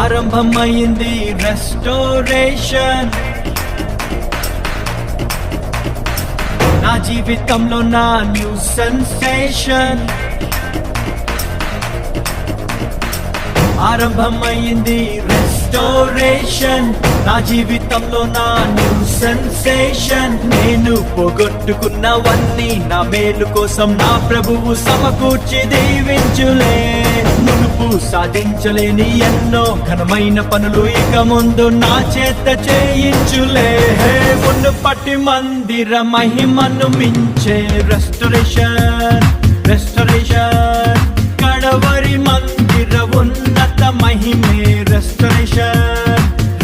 ఆరంభమైంది రెస్టోరేషన్. నా జీవితంలో నా న్యూ సెన్సేషన్. ఆరంభమైంది రెస్టోరేషన్. నా జీవితంలో నా న్యూ సెన్సేషన్. నేను పోగొట్టుకున్నవన్నీ నా మేలు కోసం నా ప్రభువు సమకూర్చి దీవించులే. మునుపు సాధించలేని ఎన్నో ఘనమైన పనులు ఇక ముందు నా చేత చేయించులే. మునుపటి మందిర మహిమను మించే రెస్టోరేషన్. రెస్టోరేషన్ కడవరి మందిర ఉన్నత మహిమే రెస్టోరేషన్.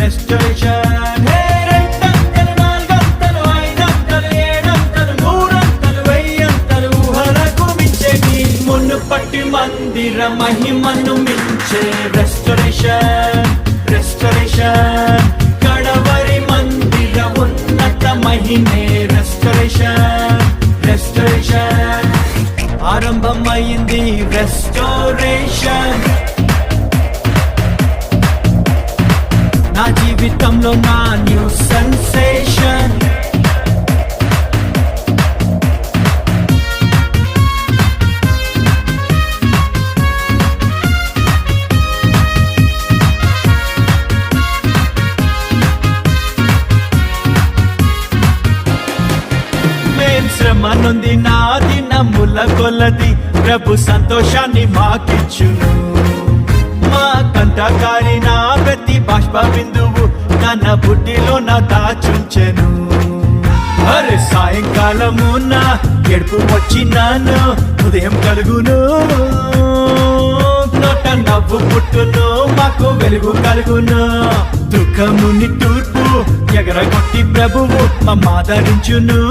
రెస్టోరేషన్ రెండంతలు, నాలుగంతలు, ఐదంతలు, ఏడంతలు, నూరంతలు, వెయ్యంతలు ఊహలకు మించేది. మునుపటి మందిర మహిమను మించే రెస్టోరేషన్. రెస్టోరేషన్ కడవరి మందిర ఉన్నత మహిమే రెస్టోరేషన్. రెస్టోరేషన్ ఆరంభమైంది రెస్టోరేషన్. నా జీవితంలో నా న్యూ సెన్సేషన్. శ్రమ నొంది నా దినముల కొలది ప్రభు సంతోషాన్ని మాకిచ్చును. మా కంటకారి నా ప్రతి బాష్ప బిందువు తన బుడ్డిలో నా దాచుంచెను. అరే సాయంకాలము నా ఎడుపు వచ్చినాను, ఉదయం కలుగును, నోట నవ్వు పుట్టును, మాకు వెలుగు కలుగును. దుఃఖముని తూర్పు ఎగరగొట్టి ప్రభువు మమ్మాదరించును.